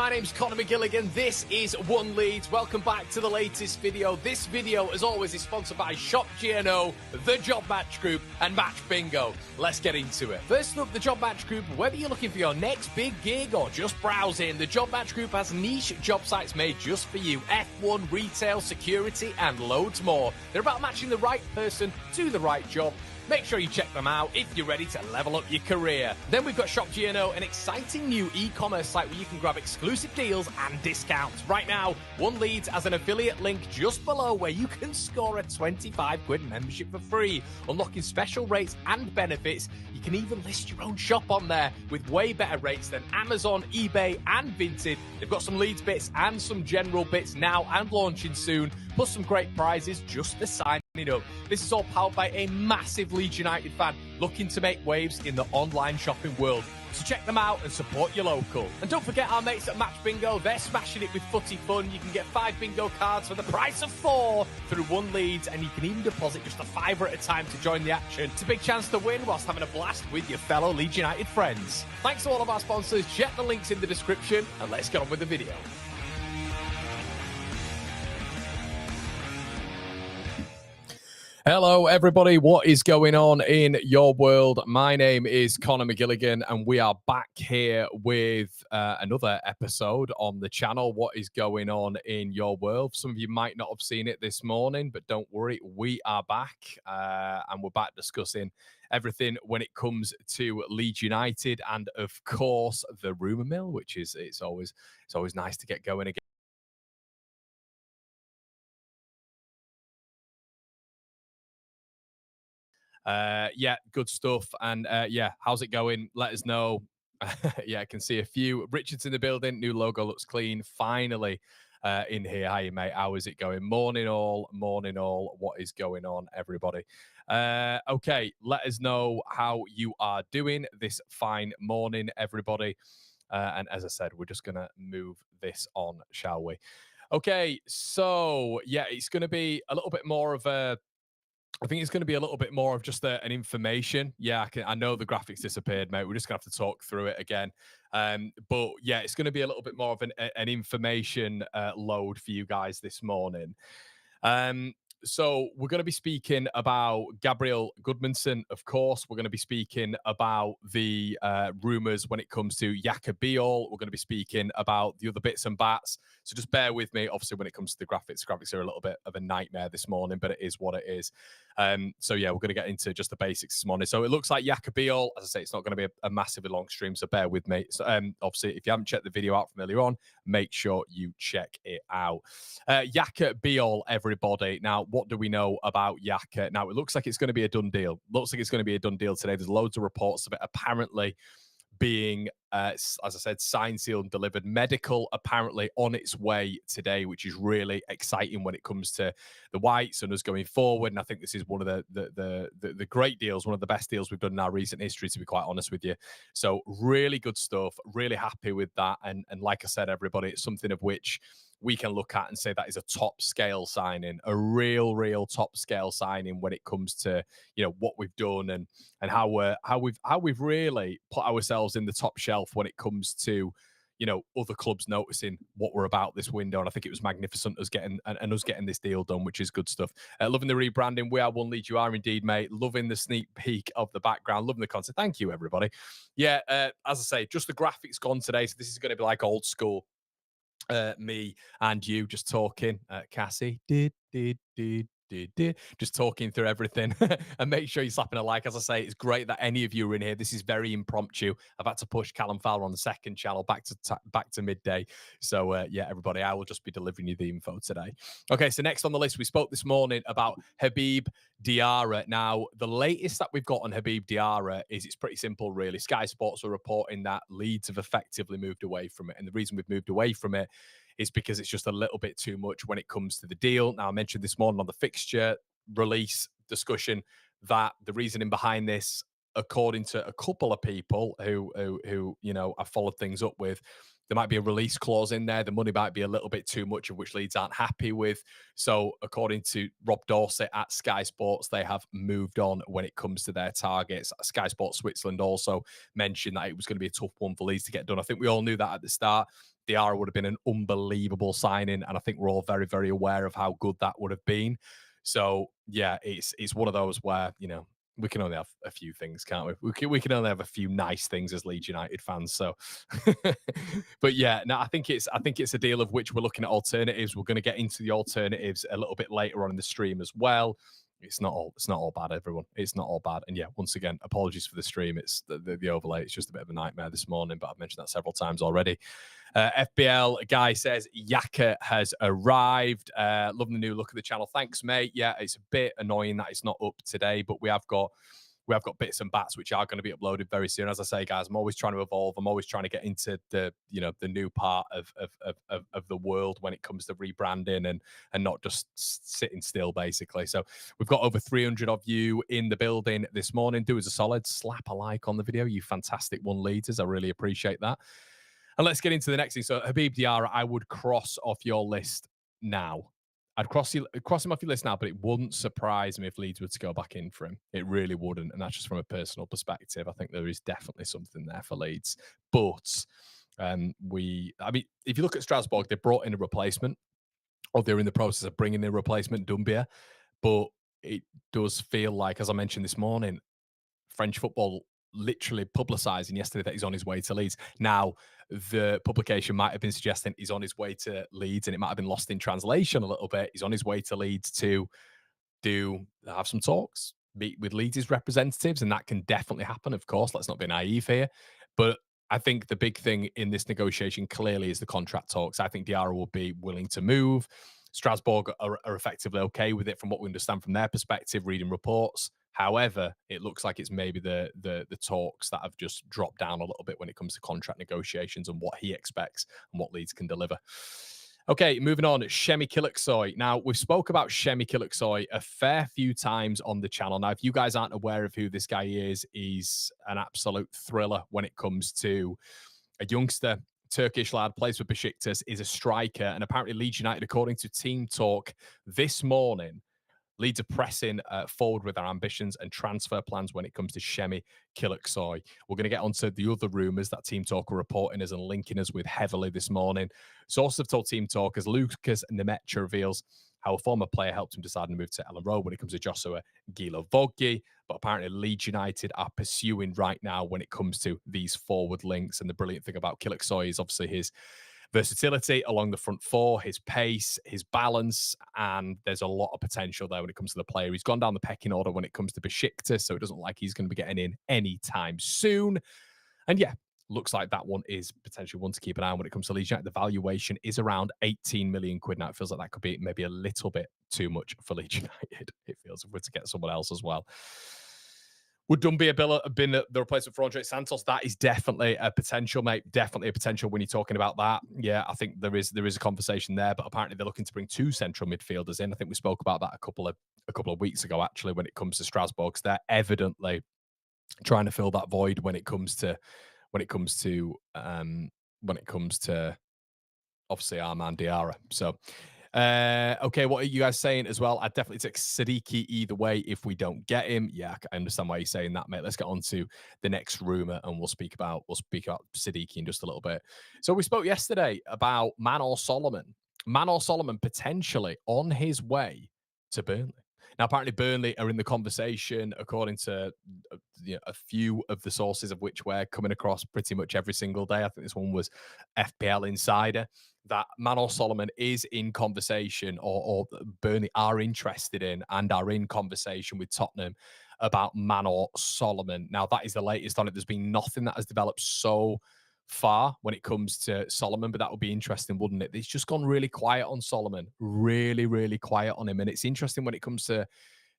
my name's Conor McGilligan. This is One Leeds. Welcome back to the latest video. This video, as always, is sponsored by Shop GNO, The Job Match Group, and Match Bingo. Let's get into it. First up, The Job Match Group. Whether you're looking for your next big gig or just browsing, The Job Match Group has niche job sites made just for you. F1, retail, security, and loads more. They're about matching the right person to the right job. Make sure you check them out if you're ready to level up your career. Then we've got Shop GNO, an exciting new e-commerce site where you can grab exclusive deals and discounts. Right now, One Leeds has an affiliate link just below where you can score a 25 quid membership for free, unlocking special rates and benefits. You can even list your own shop on there with way better rates than Amazon, eBay, and Vinted. They've got some Leeds bits and some general bits now and launching soon, plus some great prizes just for signing up. This is all powered by a massive Leeds United fan looking to make waves in the online shopping world. So check them out and support your local. And don't forget our mates at Match Bingo. They're smashing it with footy fun. You can get 5 bingo cards for the price of 4 through One Leeds, and you can even deposit just £5 at a time to join the action. It's a big chance to win whilst having a blast with your fellow Leeds United friends. Thanks to all of our sponsors. Check the links in the description, and let's get on with the video. Hello, everybody. What is going on in your world? My name is Conor McGilligan, and we are back here with another episode on the channel. What is going on in your world? Some of you might not have seen it this morning, but don't worry, we are back, and we're back discussing everything when it comes to Leeds United, and of course the rumour mill, which is it's always nice to get going again. Yeah, good stuff. And yeah, how's it going? Let us know. Yeah, I can see a few. Richard's in the building. New logo looks clean. Finally in here. Hi, mate. How is it going? Morning all. Morning all. What is going on, everybody? Okay, let us know how you are doing this fine morning, everybody. And as I said, we're just going to move this on, shall we? Okay, so yeah, it's going to be a little bit more of a I think it's going to be a little bit more of just an information. Yeah, I know the graphics disappeared, mate. We're just going to have to talk through it again. But yeah, it's going to be a little bit more of an information load for you guys this morning. So we're going to be speaking about Gabriel Gudmundsson, of course. We're going to be speaking about the rumours when it comes to Yaka Beall. We're going to be speaking about the other bits and bats. So just bear with me. Obviously, when it comes to the graphics are a little bit of a nightmare this morning, but it is what it is. So yeah, we're going to get into just the basics this morning. So it looks like Yaka Beall, as I say, it's not going to be a massively long stream, so bear with me. So obviously, if you haven't checked the video out from earlier on, make sure you check it out. Yaka Beall, everybody. Now, what do we know about Yaka? Now, it looks like it's going to be a done deal. Looks like it's going to be a done deal today. There's loads of reports of it apparently being, as I said, signed, sealed, and delivered. Medical apparently on its way today, which is really exciting when it comes to the Whites and us going forward. And I think this is one of the great deals, one of the best deals we've done in our recent history, to be quite honest with you. So really good stuff. Really happy with that. And like I said, everybody, it's something of which we can look at and say that is a top scale signing, a real top scale signing when it comes to, you know, what we've done and how we've really put ourselves in the top shelf when it comes to, you know, other clubs noticing what we're about this window. And I think it was magnificent us getting this deal done, which is good stuff. Loving the rebranding. We are One Leeds. You are indeed, mate. Loving the sneak peek of the background. Loving the content. Thank you, everybody. Yeah, as I say, just the graphics gone today. So this is going to be like old school. Me and you just talking. Cassie, just talking through everything. And make sure you're slapping a like. As I say, it's great that any of you are in here. This is very impromptu. I've had to push Callum Fowler on the second channel back to midday. So yeah, everybody, I will just be delivering you the info today. Okay, so next on the list, we spoke this morning about Habib Diarra. Now, the latest that we've got on Habib Diarra is it's pretty simple, really. Sky Sports are reporting that Leeds have effectively moved away from it. And the reason we've moved away from it is because it's just a little bit too much when it comes to the deal. Now, I mentioned this morning on the fixture release discussion that the reasoning behind this, according to a couple of people who you know, I've followed things up with, there might be a release clause in there. The money might be a little bit too much, of which Leeds aren't happy with. So according to Rob Dorsett at Sky Sports, they have moved on when it comes to their targets. Sky Sports Switzerland also mentioned that it was going to be a tough one for Leeds to get done. I think we all knew that at the start. Diarra would have been an unbelievable signing, and I think we're all very, very aware of how good that would have been. So yeah, it's one of those where, you know, we can only have a few things, can't we? We can only have a few nice things as Leeds United fans. So, but yeah, no, I think it's a deal of which we're looking at alternatives. We're going to get into the alternatives a little bit later on in the stream as well. It's not all bad, everyone. It's not all bad. And yeah, once again, apologies for the stream. It's the overlay. It's just a bit of a nightmare this morning, but I've mentioned that several times already. FBL guy says Yaka has arrived. Loving the new look of the channel. Thanks, mate. Yeah, it's a bit annoying that it's not up today, but we have got bits and bats which are going to be uploaded very soon. As I say, guys, I'm always trying to evolve. I'm always trying to get into the new part of the world when it comes to rebranding and not just sitting still, basically. So we've got over 300 of you in the building this morning. Do us a solid, slap a like on the video. You fantastic one leaders. I really appreciate that. And let's get into the next thing. So Habib Diarra, I would cross off your list now. I'd cross him off your list now, but it wouldn't surprise me if Leeds were to go back in for him. It really wouldn't. And that's just from a personal perspective. I think there is definitely something there for Leeds. But I mean, if you look at Strasbourg, they brought in a replacement, or they're in the process of bringing in a replacement, Dumbia. But it does feel like, as I mentioned this morning, French football literally publicising yesterday that he's on his way to Leeds. Now, the publication might have been suggesting he's on his way to Leeds, and it might have been lost in translation a little bit. He's on his way to Leeds to have some talks, meet with Leeds' representatives, and that can definitely happen, of course. Let's not be naive here. But I think the big thing in this negotiation clearly is the contract talks. I think Diarra will be willing to move. Strasbourg are effectively okay with it from what we understand from their perspective, reading reports. However, it looks like it's maybe the talks that have just dropped down a little bit when it comes to contract negotiations and what he expects and what Leeds can deliver. Okay, moving on. Shemi Kilicsoy. Now, we've spoke about Shemi Kilicsoy a fair few times on the channel. Now, if you guys aren't aware of who this guy is, he's an absolute thriller when it comes to a youngster, Turkish lad, plays for Besiktas, is a striker, and apparently Leeds United, according to Team Talk this morning, Leeds are pressing forward with our ambitions and transfer plans when it comes to Shemi Kilicsoy. We're going to get onto the other rumours that Team Talk are reporting us and linking us with heavily this morning. Sources have told Team Talk as Lucas Nemetcha reveals how a former player helped him decide to move to Ellen Road when it comes to Joshua Gilovoggi. But apparently Leeds United are pursuing right now when it comes to these forward links. And the brilliant thing about Kilicsoy is obviously his versatility along the front four, his pace, his balance, and there's a lot of potential there when it comes to the player. He's gone down the pecking order when it comes to Besiktas, so it doesn't look like he's going to be getting in anytime soon. And yeah, looks like that one is potentially one to keep an eye on when it comes to Leeds United. The valuation is around 18 million quid now. It feels like that could be maybe a little bit too much for Leeds United. It feels if we're to get someone else as well. Would Dumbia have been the replacement for Andre Santos? That is definitely a potential, mate. Definitely a potential when you're talking about that. Yeah, I think there is a conversation there, but apparently they're looking to bring two central midfielders in. I think we spoke about that a couple of weeks ago, actually, when it comes to Strasbourg, because they're evidently trying to fill that void when it comes to obviously Armand Diarra. So okay, what are you guys saying as well? I'd definitely take Sadiki either way if we don't get him. Yeah, I understand why you're saying that, mate. Let's get on to the next rumor and we'll speak about Sadiki in just a little bit. So we spoke yesterday about Manor Solomon. Manor Solomon potentially on his way to Burnley. Now, apparently Burnley are in the conversation, according to a few of the sources of which we're coming across pretty much every single day. I think this one was FPL Insider, that Manor Solomon is in conversation, or Burnley are interested in and are in conversation with Tottenham about Manor Solomon. Now, that is the latest on it. There's been nothing that has developed so far when it comes to Solomon, but that would be interesting, wouldn't it? It's just gone really quiet on Solomon, really, really quiet on him. And it's interesting when it comes to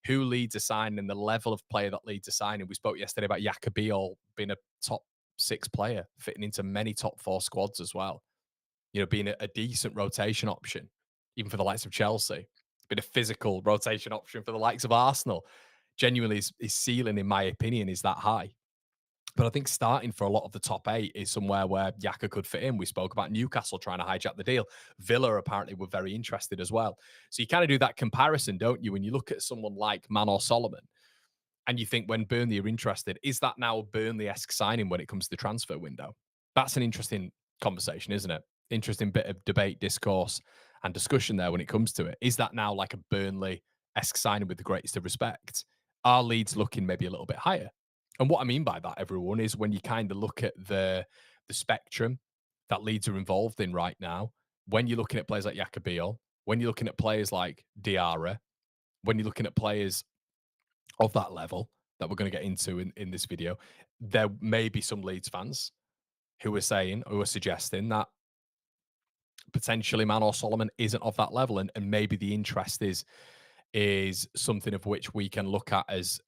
who Leeds are signing and the level of player that Leeds are signing. We spoke yesterday about Yaka Beall being a top 6 player, fitting into many top 4 squads as well. You know, being a decent rotation option, even for the likes of Chelsea. Been a physical rotation option for the likes of Arsenal. Genuinely, his ceiling, in my opinion, is that high. But I think starting for a lot of the top 8 is somewhere where Yaka could fit in. We spoke about Newcastle trying to hijack the deal. Villa apparently were very interested as well. So you kind of do that comparison, don't you? When you look at someone like Manor Solomon and you think when Burnley are interested, is that now a Burnley-esque signing when it comes to the transfer window? That's an interesting conversation, isn't it? interesting bit of debate, discourse, and discussion there when it comes to it. Is that now like a Burnley-esque signing with the greatest of respect? Are Leeds looking maybe a little bit higher? And what I mean by that, everyone, is when you kind of look at the spectrum that Leeds are involved in right now, when you're looking at players like Yaka Beall, when you're looking at players like Diarra, when you're looking at players of that level that we're going to get into in this video, there may be some Leeds fans who are suggesting that potentially Manor Solomon isn't of that level, and maybe the interest is something of which we can look at as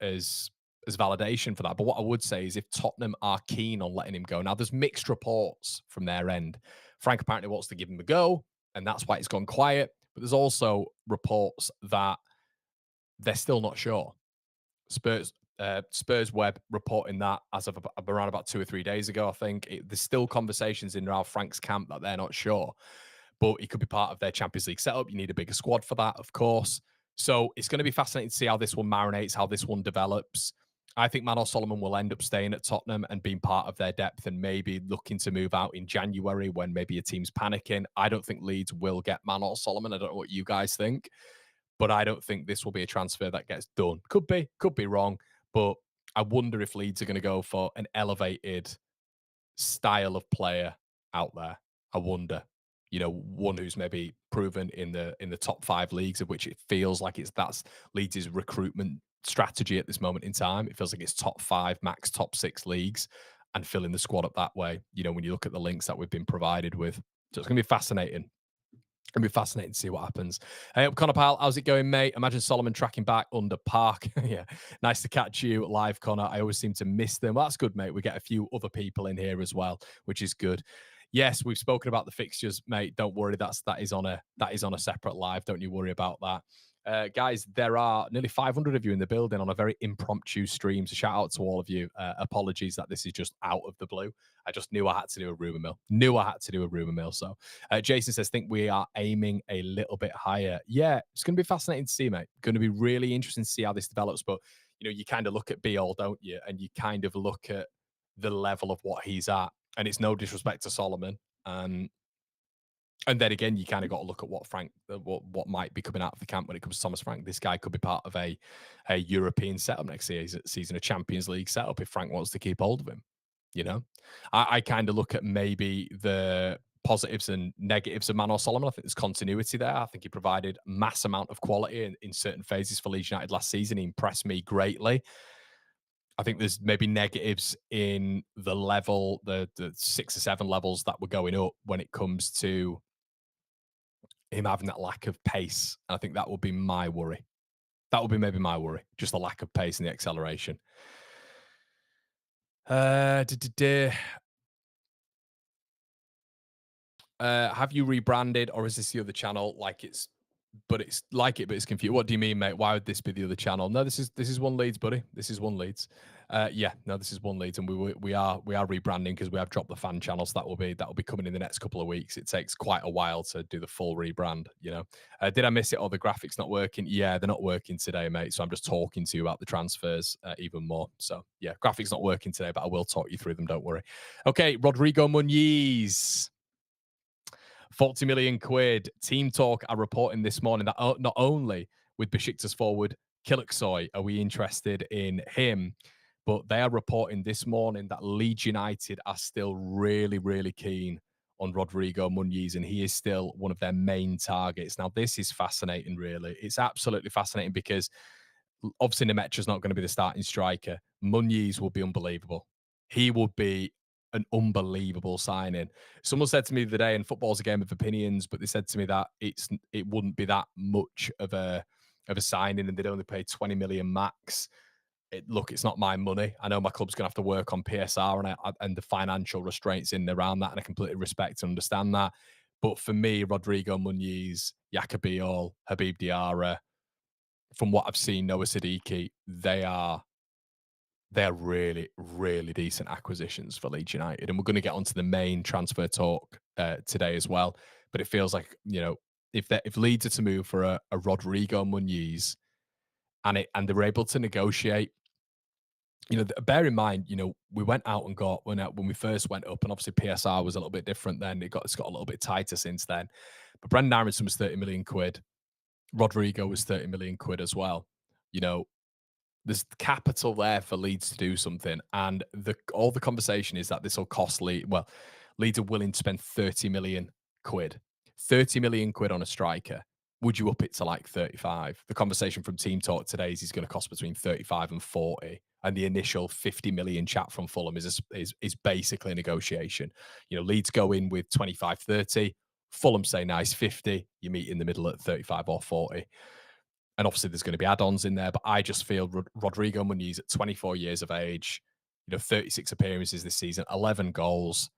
validation for that. But what I would say is if Tottenham are keen on letting him go, now there's mixed reports from their end. Frank apparently wants to give him a go, and that's why it's gone quiet. But there's also reports that they're still not sure. Spurs Web reporting that as of around about 2 or 3 days ago, I think. There's still conversations in Ralph Frank's camp that they're not sure, but he could be part of their Champions League setup. You need a bigger squad for that, of course. So it's going to be fascinating to see how this one marinates, how this one develops. I think Manor Solomon will end up staying at Tottenham and being part of their depth and maybe looking to move out in January when maybe a team's panicking. I don't think Leeds will get Manor Solomon. I don't know what you guys think, but I don't think this will be a transfer that gets done. Could be wrong, but I wonder if Leeds are going to go for an elevated style of player out there. I wonder, one who's maybe proven in the top 5 leagues, of which it feels like that's Leeds' recruitment strategy at this moment in time. It feels like it's top 5, max top 6 leagues, and filling the squad up that way. When you look at the links that we've been provided with, so it's going to be fascinating. It'll be fascinating to see what happens. Hey, up Connor Pal, how's it going, mate? Imagine Solomon tracking back under Park. Yeah, nice to catch you live, Connor. I always seem to miss them. Well, that's good, mate. We get a few other people in here as well, which is good. Yes, we've spoken about the fixtures, mate. Don't worry, that is on a separate live. Don't you worry about that. Guys, there are nearly 500 of you in the building on a very impromptu stream. So shout out to all of you. Apologies that this is just out of the blue. I just knew I had to do a rumor mill. So Jason says, think we are aiming a little bit higher. Yeah, it's going to be fascinating to see, mate. Going to be really interesting to see how this develops. But, you kind of look at Beall, don't you? And you kind of look at the level of what he's at. And it's no disrespect to Solomon. And then again, you kind of got to look at what might be coming out of the camp when it comes to Thomas Frank. This guy could be part of a European setup next season, a Champions League setup if Frank wants to keep hold of him. I kind of look at maybe the positives and negatives of Manor Solomon. I think there's continuity there. I think he provided mass amount of quality in certain phases for Leeds United last season. He impressed me greatly. I think there's maybe negatives in the level, the 6 or 7 levels that were going up when it comes to him having that lack of pace. And I think that would be my worry. That would be maybe my worry, just the lack of pace and the acceleration. Have you rebranded, or is this the other channel? But it's confused. What do you mean, mate? Why would this be the other channel? No, this is one Leeds, buddy. This is one Leeds. This is one Leeds, and we are rebranding because we have dropped the fan channel, so that will be coming in the next couple of weeks. It takes quite a while to do the full rebrand. Did I miss it? Or the graphics not working? Yeah, they're not working today, mate. So I'm just talking to you about the transfers even more. So yeah, graphics not working today, but I will talk you through them. Don't worry. Okay, Rodrigo Muniz. 40 million quid. Team Talk are reporting this morning that not only with Besiktas forward Kilicsoy are we interested in him, but they are reporting this morning that Leeds United are still really, really keen on Rodrigo Muniz, and he is still one of their main targets. Now, this is fascinating, really. It's absolutely fascinating because obviously Nemetra's not going to be the starting striker. Muniz will be unbelievable. He would be an unbelievable signing. Someone said to me the other day, and football's a game of opinions, but they said to me that it wouldn't be that much of a signing, and they'd only pay 20 million max. Look, it's not my money. I know my club's going to have to work on PSR and the financial restraints in around that, and I completely respect and understand that. But for me, Rodrigo Muniz, Yaka Beall, Habib Diarra, from what I've seen, Noah Sadiki, they're really, really decent acquisitions for Leeds United. And we're going to get onto the main transfer talk today as well. But it feels like, if Leeds are to move for a Rodrigo Muniz and they're able to negotiate Bear in mind, we went out and got when we first went up, and obviously PSR was a little bit different then. It's got a little bit tighter since then. But Brendan Aronson was 30 million quid. Rodrigo was 30 million quid as well. You know, there's capital there for Leeds to do something, and all the conversation is that this will cost Leeds. Well, Leeds are willing to spend 30 million quid, 30 million quid on a striker. Would you up it to like 35? The conversation from Team Talk today is he's going to cost between 35 and 40. And the initial 50 million chat from Fulham is basically a negotiation. Leeds go in with 25, 30. Fulham say nice 50. You meet in the middle at 35 or 40. And obviously, there's going to be add-ons in there, but I just feel Rodrigo Muniz at 24 years of age, 36 appearances this season, 11 goals,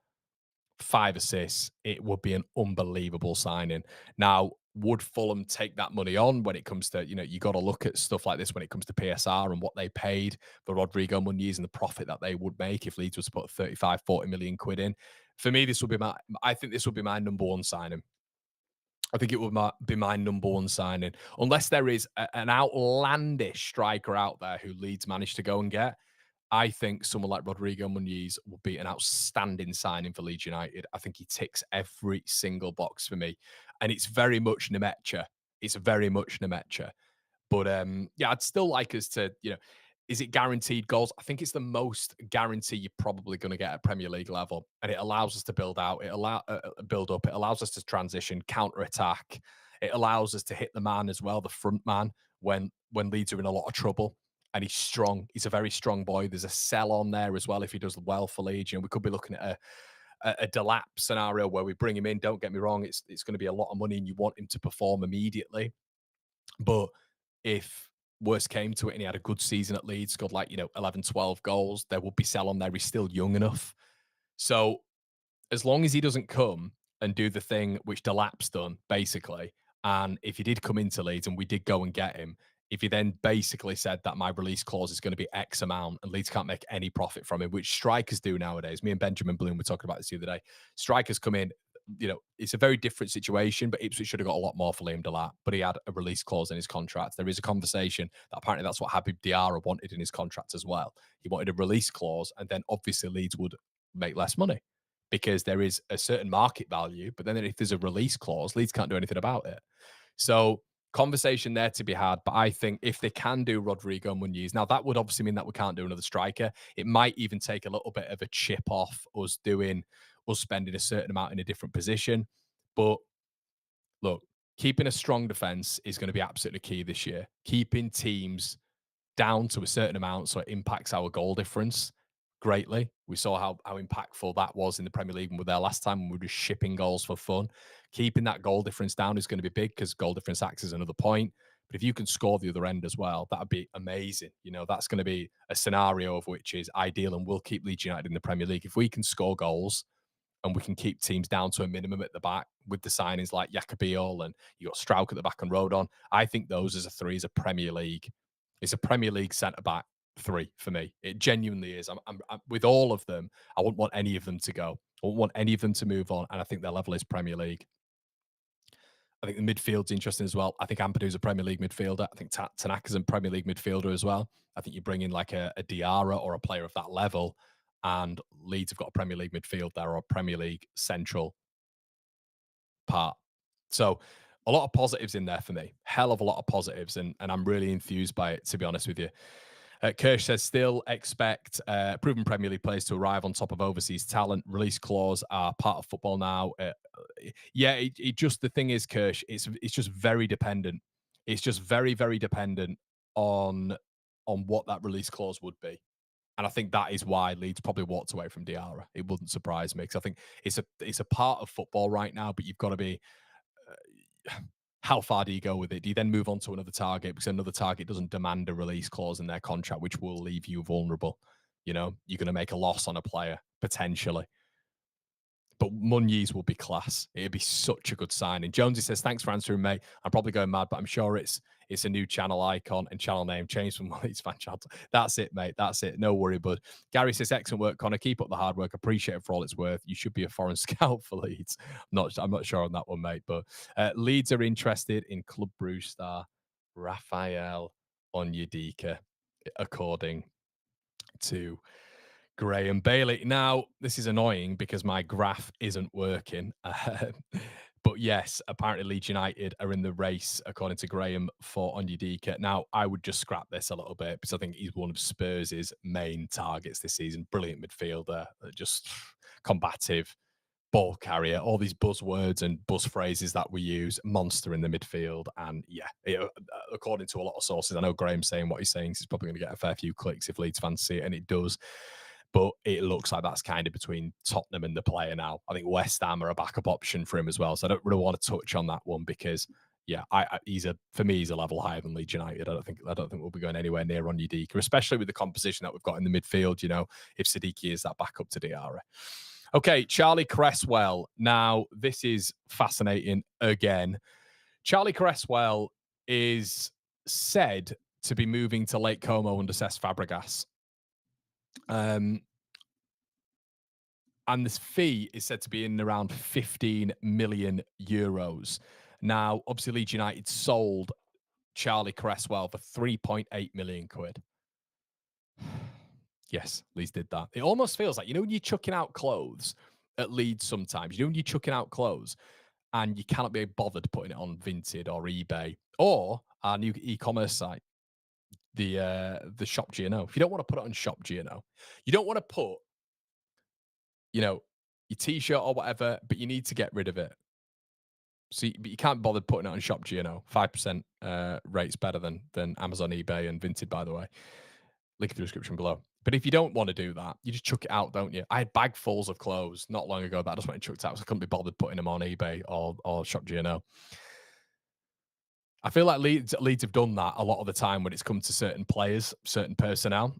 5 assists. It would be an unbelievable signing. Now, would Fulham take that money on when it comes to, you got to look at stuff like this when it comes to PSR and what they paid for Rodrigo Muniz and the profit that they would make if Leeds was to put 35, 40 million quid in. For me, I think this would be my number one signing. I think it would be my number one signing, unless there is an outlandish striker out there who Leeds managed to go and get. I think someone like Rodrigo Muniz would be an outstanding signing for Leeds United. I think he ticks every single box for me, and it's very much Nemecha. It's very much Nemecha. But yeah, I'd still like us to, is it guaranteed goals? I think it's the most guarantee you're probably going to get at Premier League level, and it allows us to build out. Build up. It allows us to transition, counter attack. It allows us to hit the man as well, the front man when Leeds are in a lot of trouble. And he's strong. He's a very strong boy. There's a sell on there as well if he does well for Leeds. We could be looking at a Delap scenario where we bring him in. Don't get me wrong; it's going to be a lot of money, and you want him to perform immediately. But if worst came to it and he had a good season at Leeds, scored like, 11, 12 goals, there would be sell on there. He's still young enough. So as long as he doesn't come and do the thing which Delap's done, basically, and if he did come into Leeds and we did go and get him, if he then basically said that my release clause is going to be X amount and Leeds can't make any profit from him, which strikers do nowadays. Me and Benjamin Bloom were talking about this the other day. Strikers come in, it's a very different situation, but Ipswich should have got a lot more for Liam Delap, but he had a release clause in his contract. There is a conversation that apparently that's what Habib Diarra wanted in his contract as well. He wanted a release clause, and then obviously Leeds would make less money because there is a certain market value, but then if there's a release clause, Leeds can't do anything about it. So conversation there to be had, but I think if they can do Rodrigo Muniz, now that would obviously mean that we can't do another striker. It might even take a little bit of a chip off us spending a certain amount in a different position. But look, keeping a strong defense is going to be absolutely key this year. Keeping teams down to a certain amount so it impacts our goal difference greatly. We saw how impactful that was in the Premier League and with their last time when we were just shipping goals for fun. Keeping that goal difference down is going to be big because goal difference acts as another point. But if you can score the other end as well, that would be amazing. That's going to be a scenario of which is ideal and will keep Leeds United in the Premier League. If we can score goals and we can keep teams down to a minimum at the back with the signings like Yaka Beall and you got Strauch at the back and Rodon, I think those as a three is a Premier League. It's a Premier League centre back three for me. It genuinely is. I'm with all of them. I wouldn't want any of them to go. I wouldn't want any of them to move on. And I think their level is Premier League. I think the midfield's interesting as well. I think Ampadu's a Premier League midfielder. I think Tanaka's a Premier League midfielder as well. I think you bring in like a Diarra or a player of that level, and Leeds have got a Premier League midfield there or a Premier League central part. So a lot of positives in there for me. Hell of a lot of positives, and I'm really enthused by it, to be honest with you. Kirsch says, still expect proven Premier League players to arrive on top of overseas talent. Release clause are part of football now. Yeah, it just, the thing is, Kirsch, it's just very dependent. It's just very, very dependent on what that release clause would be. And I think that is why Leeds probably walked away from Diarra. It wouldn't surprise me because I think it's a part of football right now, but you've got to be how far do you go with it? Do you then move on to another target because another target doesn't demand a release clause in their contract, which will leave you vulnerable? You're going to make a loss on a player potentially. But Muniz will be class. It'd be such a good signing. Jonesy says, thanks for answering, mate. I'm probably going mad, but I'm sure it's a new channel icon and channel name changed from Leeds fan channel. That's it, mate. That's it. No worry, bud. Gary says, excellent work, Connor. Keep up the hard work. Appreciate it for all it's worth. You should be a foreign scout for Leeds. I'm not sure on that one, mate. But Leeds are interested in Club Brugge star Raphael Onyedika, according to Graham Bailey. Now, this is annoying because my graph isn't working. But yes, apparently Leeds United are in the race, according to Graham, for Onyedika. Now, I would just scrap this a little bit because I think he's one of Spurs' main targets this season. Brilliant midfielder, just combative, ball carrier, all these buzzwords and buzz phrases that we use, monster in the midfield. And yeah, according to a lot of sources, I know Graham's saying what he's saying. He's probably going to get a fair few clicks if Leeds fans see it, and it does. But it looks like that's kind of between Tottenham and the player now. I think West Ham are a backup option for him as well. So I don't really want to touch on that one because, yeah, for me, he's a level higher than Leeds United. I don't think we'll be going anywhere near Onyedika, especially with the composition that we've got in the midfield. You know, if Sadiki is that backup to Diarra. Okay, Charlie Cresswell. Now, this is fascinating again. Charlie Cresswell is said to be moving to Lake Como under Cesc Fabregas. And this fee is said to be in around 15 million euros. Now, obviously, Leeds United sold Charlie Cresswell for 3.8 million quid. Yes, Leeds did that. It almost feels like, you know, when you're chucking out clothes at Leeds sometimes, you know, when you're chucking out clothes and you cannot be bothered putting it on Vinted or eBay or our new e-commerce site, the Shop GNO. If you don't want to put it on Shop GNO, you don't want to put, you know, your t-shirt or whatever, but you need to get rid of it. So you can't bother putting it on Shop GNO. 5% rates better than Amazon, eBay, and Vinted, by the way. Link in the description below. But if you don't want to do that, you just chuck it out, don't you? I had bagfuls of clothes not long ago that I just went and chucked out, so I couldn't be bothered putting them on eBay or Shop GNO. I feel like Leeds have done that a lot of the time when it's come to certain players, certain personnel,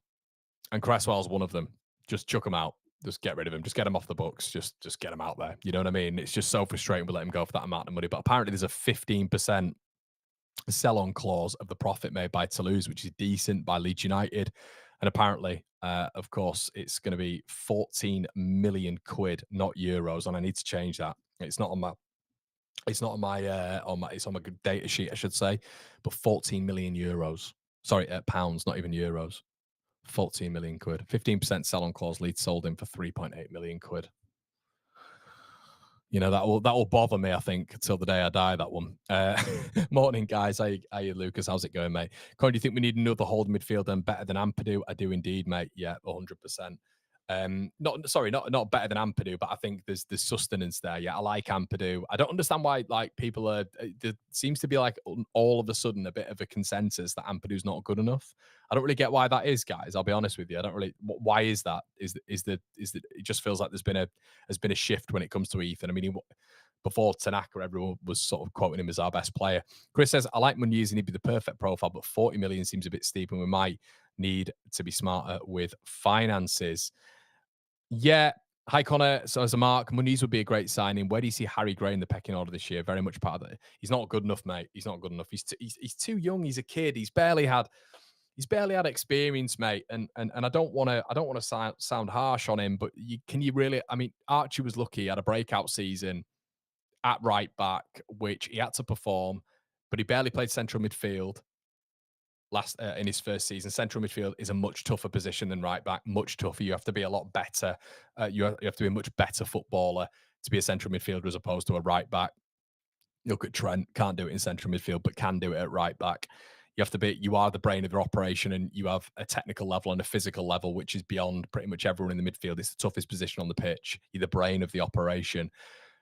and Cresswell's one of them. Just chuck them out. Just get rid of him. Just get him off the books. Just get him out there. You know what I mean? It's just so frustrating we let him go for that amount of money. But apparently there's a 15% sell-on clause of the profit made by Toulouse, which is decent by Leeds United. And apparently, of course, it's going to be 14 million quid, not euros. And I need to change that. It's not on my it's on my data sheet, I should say, but 14 million euros. Sorry, pounds, not even euros. 14 million quid. 15% sell-on clause. Leeds sold him for 3.8 million quid. You know, that will bother me, I think, until the day I die, that one. Morning, guys. How you, Lucas? How's it going, mate? Colin, do you think we need another holding midfielder and better than Ampadu? I do indeed, mate. Yeah, 100%. Not better than Ampadu, but I think there's sustenance there. Yeah, I like Ampadu. I don't understand why like people are. There seems to be like all of a sudden a bit of a consensus that Ampadu's not good enough. I don't really get why that is, guys. I'll be honest with you. I don't really. Why is that? It just feels like there's been a shift when it comes to Ethan. I mean, before Tanaka, everyone was sort of quoting him as our best player. Chris says, I like Muniz and he'd be the perfect profile, but 40 million seems a bit steep and we might need to be smarter with finances. Yeah. Hi, Connor. So as a mark, Muniz would be a great signing. Where do you see Harry Gray in the pecking order this year? Very much part of it. He's not good enough, mate. He's not good enough. He's too young. He's a kid. He's barely had experience, mate. And I don't want to sound harsh on him, but can you really? I mean, Archie was lucky. He had a breakout season at right back, which he had to perform, but he barely played central midfield in his first season. Central midfield is a much tougher position than right back, much tougher. You have to be a lot better. You have to be a much better footballer to be a central midfielder as opposed to a right back. Look at Trent, can't do it in central midfield, but can do it at right back. You are the brain of the operation and you have a technical level and a physical level, which is beyond pretty much everyone in the midfield. It's the toughest position on the pitch. You're the brain of the operation.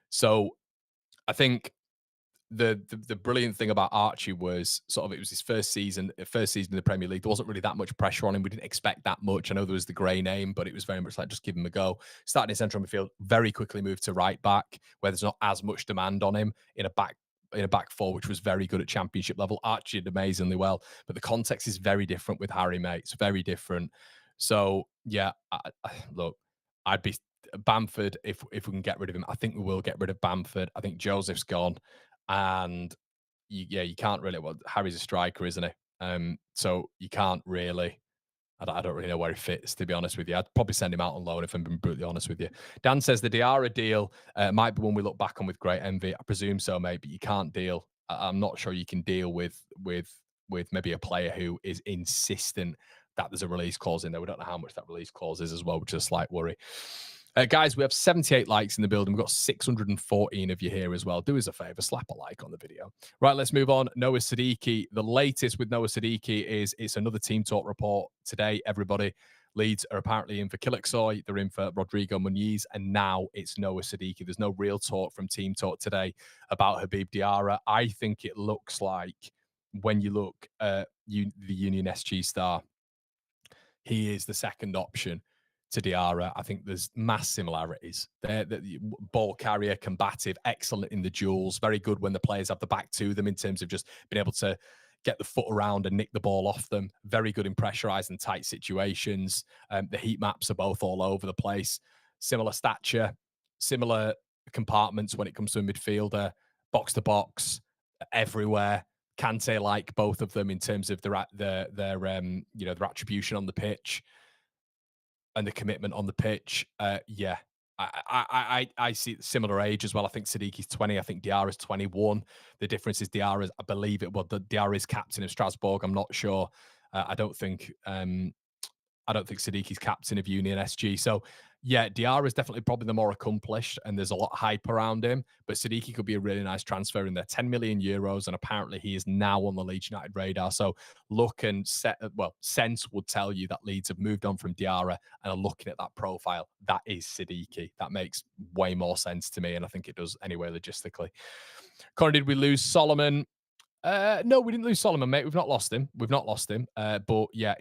So I think the brilliant thing about Archie was it was his first season in the Premier League. There wasn't really that much pressure on him. We didn't expect that much. I know there was the grey name, but it was very much like just give him a go. Starting in central midfield, very quickly moved to right back, where there's not as much demand on him in a back four, which was very good at championship level. Archie did amazingly well, but the context is very different with Harry, mate. It's very different. So yeah, look, I'd be Bamford if we can get rid of him. I think we will get rid of Bamford. I think Joseph's gone. And you can't really. Well, Harry's a striker, isn't he? So you can't really. I don't really know where he fits, to be honest with you. I'd probably send him out on loan if I'm being brutally honest with you. Dan says the Diarra deal might be one we look back on with great envy. I presume so, mate, but you can't deal. I'm not sure you can deal with maybe a player who is insistent that there's a release clause in there. We don't know how much that release clause is as well, which is a slight worry. Guys, we have 78 likes in the building. We've got 614 of you here as well. Do us a favor, slap a like on the video. Right, let's move on. Noah Sadiki. The latest with Noah Sadiki is it's another team talk report today, everybody. Leeds are apparently in for Kilicsoy. They're in for Rodrigo Muniz. And now it's Noah Sadiki. There's no real talk from Team Talk today about Habib Diarra. I think it looks like when you look at the Union SG star, he is the second option to Diarra. I think there's mass similarities. They're the ball carrier, combative, excellent in the duels, very good when the players have the back to them in terms of just being able to get the foot around and nick the ball off them. Very good in pressurized and tight situations. The heat maps are both all over the place. Similar stature, similar compartments when it comes to a midfielder, box to box, everywhere. Kante like both of them in terms of their their attribution on the pitch and the commitment on the pitch. Yeah, I see similar age as well. I think Sadiki's 20. I think Diarra's 21. The difference is Diarra's, I believe it. Well, Diarra is captain of Strasbourg. I'm not sure. I don't think Sadiki's captain of Union SG. So, yeah, Diarra is definitely probably the more accomplished, and there's a lot of hype around him. But Sadiki could be a really nice transfer in there. 10 million euros, and apparently he is now on the Leeds United radar. So, look and sense would tell you that Leeds have moved on from Diarra and are looking at that profile. That is Sadiki. That makes way more sense to me, and I think it does anyway logistically. Connor, did we lose Solomon? No, we didn't lose Solomon, mate. We've not lost him. But yeah,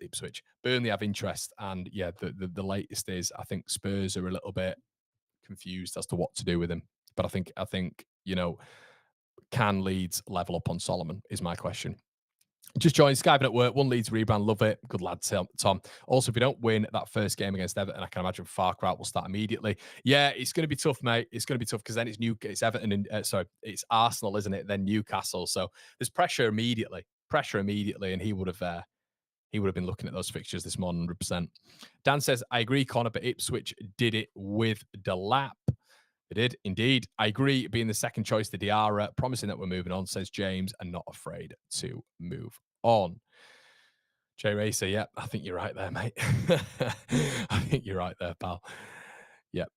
Ipswich, Burnley have interest, and yeah, the latest is I think Spurs are a little bit confused as to what to do with him. But I think can Leeds level up on Solomon is my question. Just joined Skype at work. One Leeds rebrand. Love it. Good lad, Tom. Also, if we don't win that first game against Everton, I can imagine Farcrout will start immediately. Yeah, it's going to be tough, mate. It's going to be tough because then it's Everton and it's Arsenal, isn't it? Then Newcastle. So there's pressure immediately. And he would have been looking at those fixtures this morning, 100%. Dan says, I agree, Connor, but Ipswich did it with Delap. They did, indeed. I agree, being the second choice to Diarra, promising that we're moving on, says James, and not afraid to move on. Jay Racer, yeah, I think you're right there, mate. I think you're right there, pal. Yep.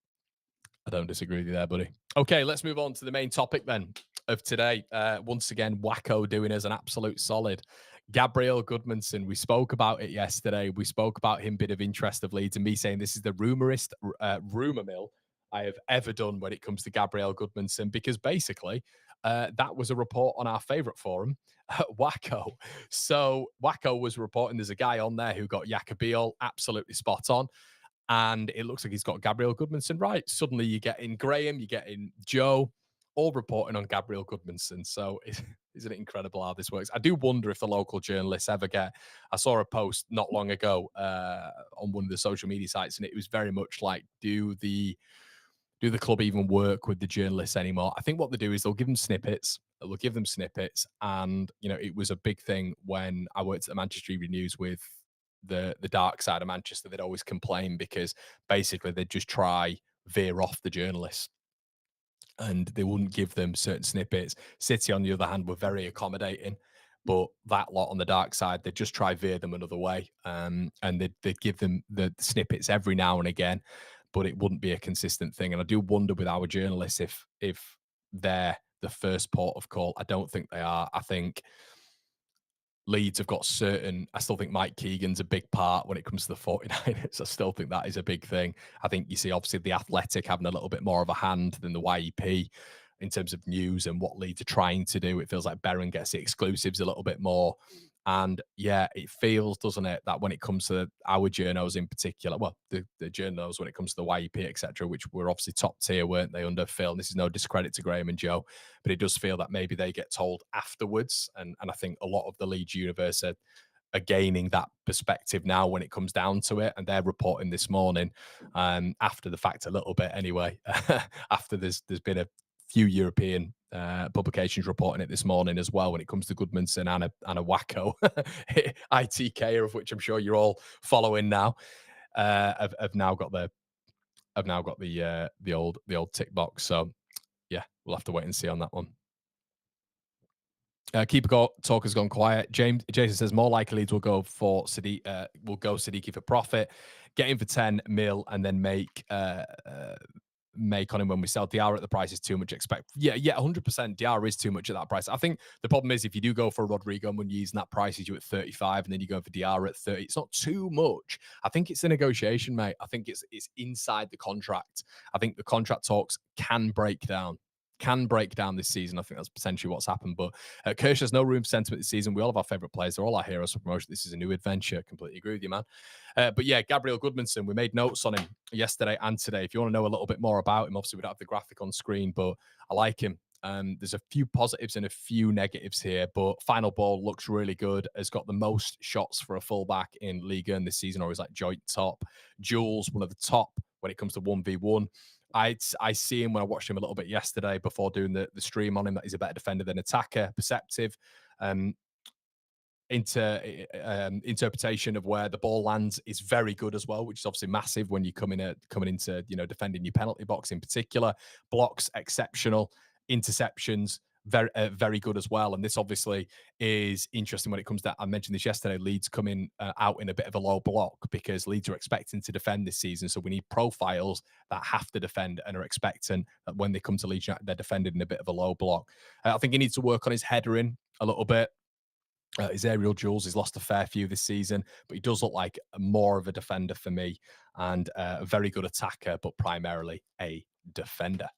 I don't disagree with you there, buddy. Okay, let's move on to the main topic then of today. Once again, Wacko doing us an absolute solid. Gabriel Gudmundsson, we spoke about it yesterday. We spoke about him, bit of interest of Leeds, and me saying this is the rumorist rumor mill I have ever done when it comes to Gabriel Gudmundsson, because basically that was a report on our favorite forum, Wacko. So Wacko was reporting there's a guy on there who got Yaka Beall absolutely spot on. And it looks like he's got Gabriel Gudmundsson right. Suddenly you get in Graham, you get in Joe, all reporting on Gabriel Gudmundsson. So isn't it incredible how this works? I do wonder if the local journalists ever get. I saw a post not long ago on one of the social media sites, and it was very much like, do the club even work with the journalists anymore? I think what they do is they'll give them snippets. And it was a big thing when I worked at the Manchester Evening News with the dark side of Manchester. They'd always complain because basically they'd just try veer off the journalists and they wouldn't give them certain snippets. City, on the other hand, were very accommodating, but that lot on the dark side, they'd just try veer them another way, and they'd give them the snippets every now and again, but it wouldn't be a consistent thing. And I do wonder with our journalists if they're the first port of call. I don't think they are. I think Leeds have got I still think Mike Keegan's a big part when it comes to the 49ers. I still think that is a big thing. I think you see obviously the Athletic having a little bit more of a hand than the YEP in terms of news and what Leeds are trying to do. It feels like Berren gets the exclusives a little bit more. And yeah, it feels, doesn't it, that when it comes to our journos in particular, well, the journos when it comes to the YEP, etc., which were obviously top tier, weren't they, under Phil? And this is no discredit to Graham and Joe, but it does feel that maybe they get told afterwards. And I think a lot of the Leeds universe are gaining that perspective now when it comes down to it. And they're reporting this morning, after the fact a little bit anyway, after there's been a few European publications reporting it this morning as well when it comes to Gudmundsson and a Wacko ITK, of which I'm sure you're all following now. Have now got the old tick box. So yeah, we'll have to wait and see on that one. Talk has gone quiet. Jason says more likely Leeds will go for Sadiki, will go Sadiki for profit, get him for 10 mil, and then make on him when we sell. Diarra at the price is too much. Expect, yeah, 100%. Diarra is too much at that price. I think the problem is if you do go for Rodrigo Muniz and that price is you at 35, and then you go for Diarra at 30, it's not too much. I think it's a negotiation, mate. I think it's inside the contract. I think the contract talks can break down. Can break down this season. I think that's potentially what's happened. But Kirsch has no room for sentiment this season. We all have our favourite players. They're all our heroes for promotion. This is a new adventure. Completely agree with you, man. But yeah, Gabriel Gudmundsson, we made notes on him yesterday and today. If you want to know a little bit more about him, obviously we don't have the graphic on screen, but I like him. There's a few positives and a few negatives here, but final ball looks really good. Has got the most shots for a fullback in Liga in this season, or he's like joint top. Jules, one of the top when it comes to 1v1. I see him when I watched him a little bit yesterday before doing the stream on him that he's a better defender than attacker, perceptive. Interpretation of where the ball lands is very good as well, which is obviously massive when you coming into defending your penalty box in particular. Blocks exceptional, interceptions very good as well. And this obviously is interesting when it comes to, I mentioned this yesterday, Leeds coming out in a bit of a low block because Leeds are expecting to defend this season. So we need profiles that have to defend and are expecting that when they come to Leeds United, they're defended in a bit of a low block. I think he needs to work on his headering a little bit. His aerial duels, he's lost a fair few this season, but he does look like more of a defender for me and a very good attacker, but primarily a defender.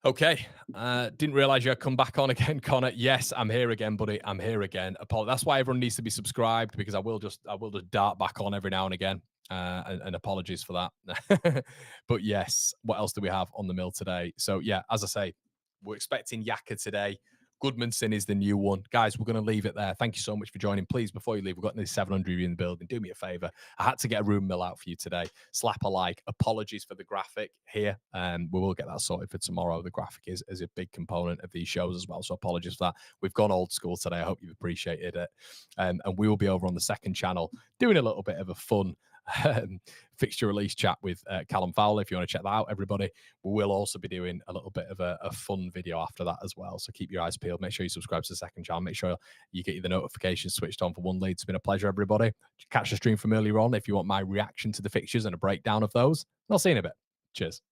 Okay. Didn't realize you had come back on again, Connor. Yes, I'm here again, buddy. I'm here again. That's why everyone needs to be subscribed, because I will just dart back on every now and again. And apologies for that. But yes, what else do we have on the mill today? So yeah, as I say, we're expecting Yaka today. Gudmundsson is the new one. Guys, we're going to leave it there. Thank you so much for joining. Please, before you leave, we've got nearly 700 of you in the building. Do me a favor. I had to get a room mill out for you today. Slap a like. Apologies for the graphic here. We will get that sorted for tomorrow. The graphic is a big component of these shows as well. So apologies for that. We've gone old school today. I hope you've appreciated it. And we will be over on the second channel doing a little bit of a fun fixture release chat with Callum Fowler. If you want to check that out, everybody, we will also be doing a little bit of a fun video after that as well. So keep your eyes peeled. Make sure you subscribe to the second channel. Make sure you get the notifications switched on for One Lead. It's been a pleasure, everybody. Catch the stream from earlier on if you want my reaction to the fixtures and a breakdown of those. I'll see you in a bit. Cheers.